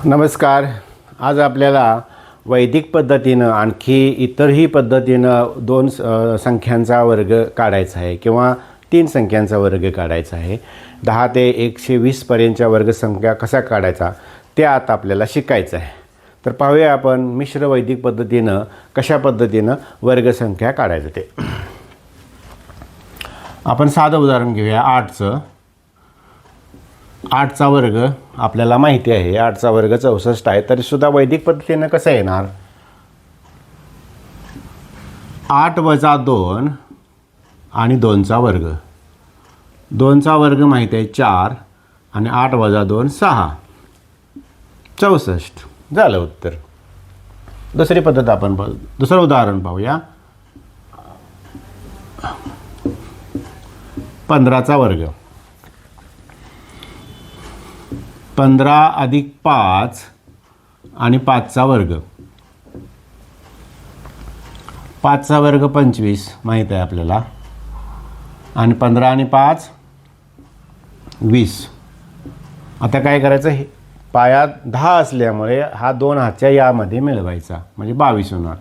नमस्कार. आज आपल्याला वैदिक पद्धतीनं आणखी इतरही पद्धतीनं दोन संख्यांचा वर्ग काढायचा आहे किंवा तीन संख्यांचा वर्ग काढायचा आहे. 10 ते 120 पर्यंतच्या वर्गसंख्या कसा काढायचा ते आता आपल्याला शिकायचं आहे. तर पाहूया आपण मिश्र वैदिक पद्धतीनं कशा पद्धतीनं वर्गसंख्या काढायचं ते. आपण साधं उदाहरण घेऊया. 8चा वर्ग आपल्याला माहिती आहे. 8चा वर्ग 64 आहे. तरीसुद्धा वैदिक पद्धतीनं कसं येणार? 8 वजा 2 आणि 2चा वर्ग. 2चा वर्ग माहिती आहे 4 आणि 8 वजा 2 6. 64 झालं उत्तर. दुसरी पद्धत आपण दुसरं उदाहरण पाहूया. 15चा वर्ग. 15 अधिक 5 आणि 5चा वर्ग. 5चा वर्ग 25 माहीत आहे आपल्याला. आणि 15 आणि 5 20. आता काय करायचं? हे पाया 10 असल्यामुळे हा 2 हातच्या यामध्ये मिळवायचा म्हणजे 22 होणार.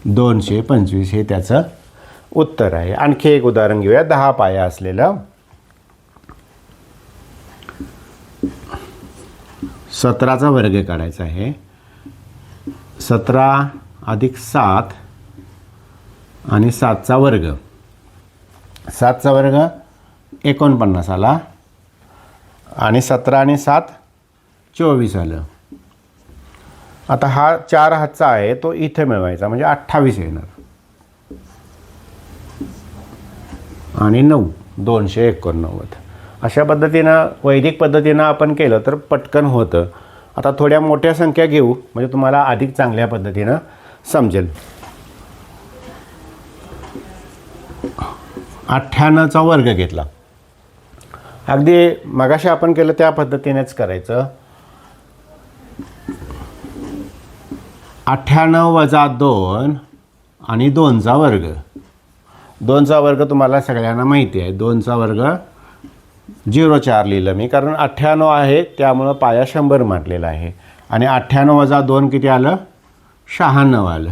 225 हे त्याचं उत्तर आहे. आणखी एक उदाहरण घेऊया. 10 पाया असलेलं 17चा वर्ग काढायचा आहे. 17 अधिक 7 आणि 7चा वर्ग. 7चा वर्ग 49 आला आणि 17 आणि 7 24 आलं. आता हा 4 हातचा आहे तो इथे मिळवायचा म्हणजे 28 येणार. आणि 9 289. अशा पद्धतीनं वैदिक पद्धतीनं आपण केलं तर पटकन होतं. आता थोड्या मोठ्या संख्या घेऊ म्हणजे तुम्हाला अधिक चांगल्या पद्धतीनं समजेल. 98चा वर्ग घेतला. अगदी मगाशी आपण केलं त्या पद्धतीनेच करायचं. 98 वजा 2 आणि 2चा वर्ग. 2चा वर्ग तुम्हाला सगळ्यांना माहिती आहे. 2चा वर्ग 0,4 लिहिलं मी कारण 98 आहे त्यामुळं पाया 100 मांडलेला आहे. आणि 98 वजा 2 किती आलं? 96 आलं.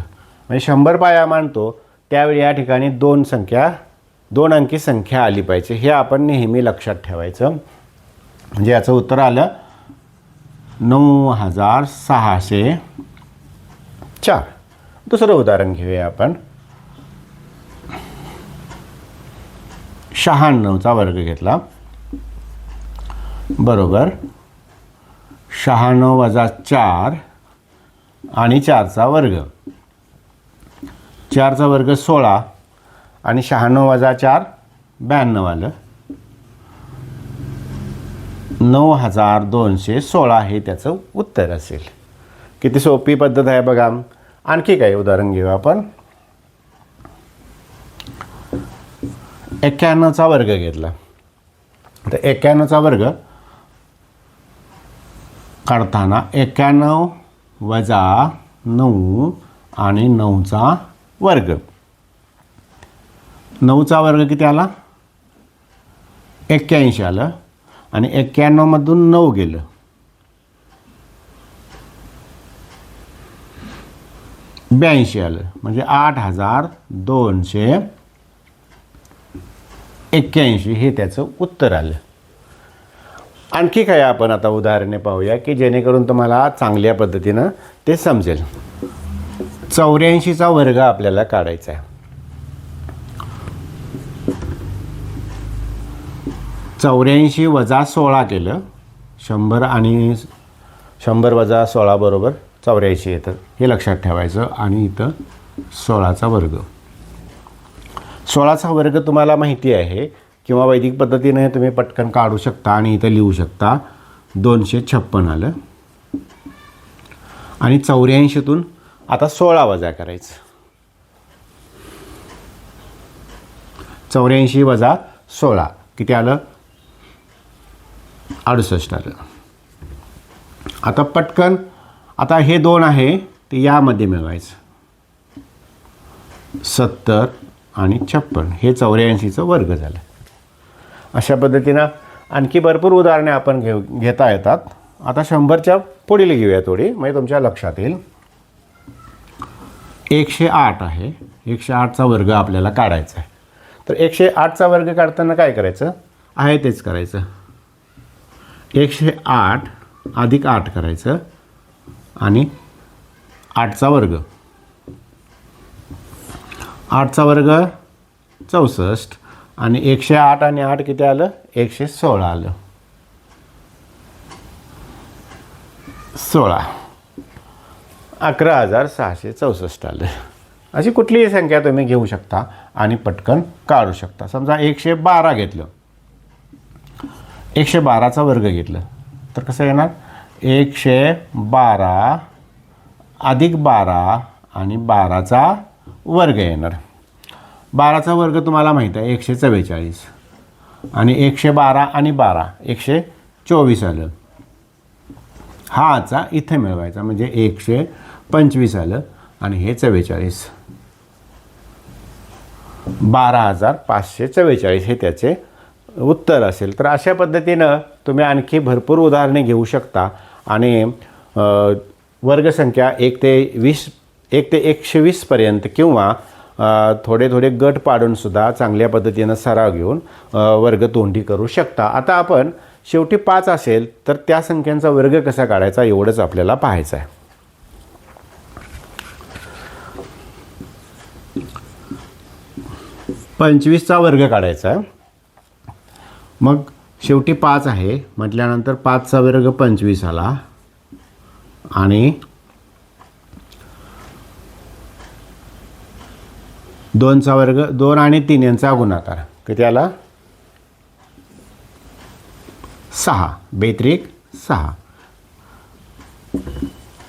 म्हणजे 100 पाया मांडतो त्यावेळी या ठिकाणी 2 अंकी संख्या आली पाहिजे. हे आपण नेहमी लक्षात ठेवायचं. म्हणजे याचं उत्तर आलं 9604. दुसरं उदाहरण घेऊया आपण. 96चा वर्ग घेतला. बरोबर 96 वजा 4 आणि 4चा वर्ग. 4चा वर्ग 16 आणि 96 वजा 4 92 आलं. 9216 हे त्याचं उत्तर असेल. किती सोपी पद्धत आहे बघा. आणखी काही उदाहरण घेऊ आपण. 91चा वर्ग घेतला. तर 91चा वर्ग काढताना 91 वजा 9 आणि 9चा वर्ग. 9चा वर्ग किती आला? 81 आलं. आणि 91मधून 9 गेलं. 82 आलं. म्हणजे 8281 हे त्याचं उत्तर आलं. आणखी काय आपण आता उदाहरणे पाहूया की जेणेकरून तुम्हाला चांगल्या पद्धतीनं ते समजेल. 84चा वर्ग आपल्याला काढायचा आहे. 84 वजा 16 केलं. 100 आणि 100 वजा 16 बरोबर 84 येतं. हे लक्षात ठेवायचं. आणि इथं 16चा वर्ग. 16चा वर्ग तुम्हाला माहिती आहे किंवा वैदिक पद्धतीने तुम्ही पटकन काढू शकता आणि इथं लिहू शकता. 256 आलं. आणि 84तून आता 16 वजा करायचं. 84 वजा 16 किती आलं? 68 आलं. आता पटकन आता हे 2 आहे ते यामध्ये मिळवायचं. 70 आणि 56 हे 84चं वर्ग झालं. अशा पद्धतीनं आणखी भरपूर उदाहरणे आपण घेता येतात. आता 100च्या पुढील घेऊया थोडी, म्हणजे तुमच्या लक्षात येईल. 108 आहे. 108चा वर्ग आपल्याला काढायचा आहे. तर 108चा वर्ग काढताना काय करायचं आहे तेच करायचं. 108 अधिक 8 करायचं आणि 8चा वर्ग. 8चा वर्ग 64 आणि 108 आणि 8 किती आलं 116 आलं. 16 11,664 आलं. अशी कुठलीही संख्या तुम्ही घेऊ शकता आणि पटकन काढू शकता. समजा 112 घेतलं, 112चा वर्ग घेतलं तर कसं येणार 112 अधिक 12 आणि 12चा वर्ग येणार. 12चा वर्ग तुम्हाला माहीत आहे 144 आणि 112 आणि 12 124 आलं. हाचा इथे मिळवायचा म्हणजे 125 आलं आणि हे 44. 12,544 हे त्याचे उत्तर असेल. तर अशा पद्धतीनं तुम्ही आणखी भरपूर उदाहरणे घेऊ शकता आणि वर्गसंख्या 1 ते 120 पर्यंत किंवा थोडे थोडे गट पाडूनसुद्धा चांगल्या पद्धतीनं सराव घेऊन वर्ग तोंडी करू शकता. आता आपण शेवटी 5 असेल तर त्या संख्यांचा वर्ग कसा काढायचा एवढंच आपल्याला पाहायचं आहे. पंचवीसचा वर्ग काढायचा आहे. मग शेवटी 5 आहे म्हटल्यानंतर 5चा वर्ग 25 आला आणि 2चा वर्ग 2 आणि 3 यांचा गुणाकार किती आला 6 बेत्रिक 6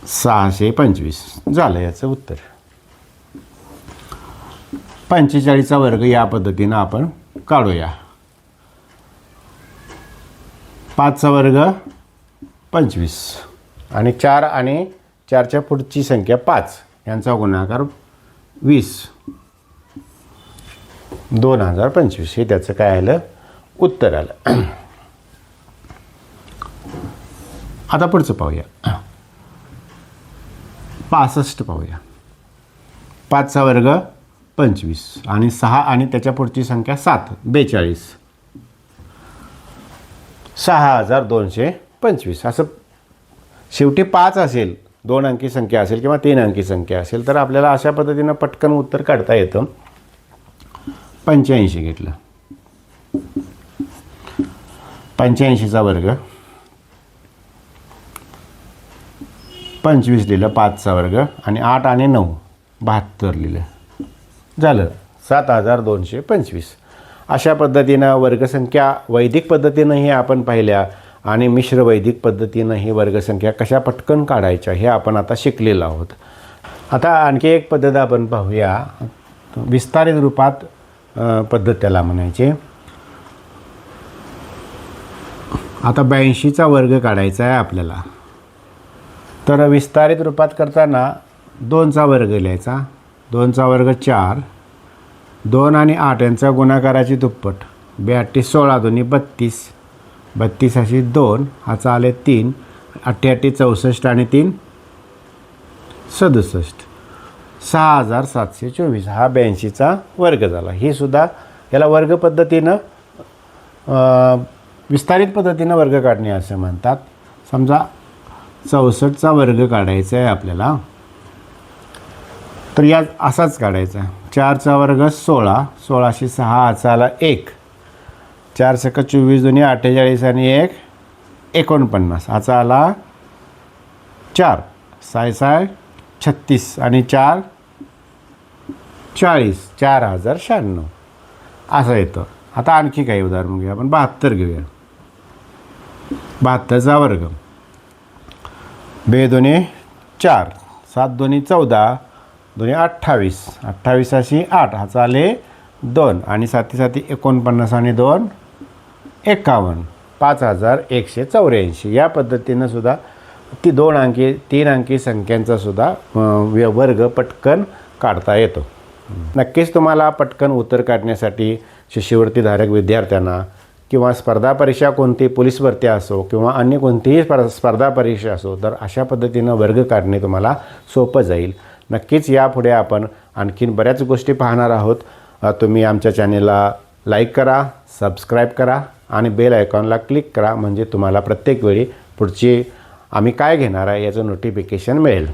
625 झालं याचं उत्तर. 45चा वर्ग या पद्धतीनं आपण काढूया. 5चा वर्ग 25 आणि 4 आणि 4च्या पुढची संख्या 5 यांचा गुणाकार 20 2025 हे त्याचं काय आलं उत्तर आलं. आता पुढचं पाहूया 65 पाहूया. 5चा वर्ग 25 आणि 6 आणि त्याच्या पुढची संख्या 7 42 6,225. असं शेवटी 5 असेल 2 अंकी संख्या असेल किंवा 3 अंकी संख्या असेल तर आपल्याला अशा पद्धतीनं पटकन उत्तर काढता येतं. 85 घेतलं. 85चा वर्ग 25 लिहिलं 5चा वर्ग आणि 8 आणि 9 72 लिहिलं झालं 7,225. अशा पद्धतीनं वर्गसंख्या वैदिक पद्धतीनंही आपण पाहिल्या आणि मिश्र वैदिक पद्धतीनंही वर्गसंख्या कशा पटकन काढायच्या हे आपण आता शिकलेलो आहोत. आता आणखी एक पद्धत आपण पाहूया विस्तारित रूपात पद्धत त्याला म्हणायचे. आता 82चा वर्ग काढायचा आहे आपल्याला. तर विस्तारित रूपात करताना 2चा वर्ग लिहायचा. 2चा वर्ग 4 2 आणि 8 यांचा गुणाकाराची दुप्पट 82 16 दोन्ही 32 32 अशी 2 हाचा आले 3 88 64 आणि 3 67 6,724 हा 82चा वर्ग झाला. ही सुद्धा याला वर्ग पद्धतीनं विस्तारित पद्धतीनं वर्ग काढणे असं म्हणतात. समजा 64चा वर्ग काढायचा आहे आपल्याला तर या असाच काढायचा. 4चा वर्ग 16 16शी 6 हाचा आला 1 4 सक 24 दोन्ही 48 आणि 1 49 हाचा आला 4 6 36 आणि 4 40 4,096 असं येतं. आता आणखी काही उदाहरण घेऊया आपण. 72 घेऊया. 72चा वर्ग 2 दोन्ही 4 7 दोन्ही 14 दोन्ही 28 28 अशी 8 हाचा आले 2 आणि 7 7 49 आणि 2 51 5,184. या पद्धतीनं सुद्धा ती 2 अंकी 3 अंकी संख्यांचा सुद्धा वर्ग पटकन काढता येतो. नक्कीच तुम्हाला पटकन उत्तर काढण्यासाठी शिष्यवृत्तीधारक विद्यार्थ्यांना किंवा स्पर्धा परीक्षा कोणती पोलीस भरती असो किंवा अन्य कोणतीही स्पर्धा परीक्षा असो, तर अशा पद्धतीनं वर्ग काढणे तुम्हाला सोपं जाईल. नक्कीच यापुढे आपण आणखीन बऱ्याच गोष्टी पाहणार आहोत. तुम्ही आमच्या चॅनेलला लाईक करा, सबस्क्राईब करा आणि बेल आयकॉनला क्लिक करा, म्हणजे तुम्हाला प्रत्येक वेळी पुढची आम्ही काय घेणार आहे याचं नोटिफिकेशन मिळेल.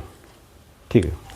ठीक आहे.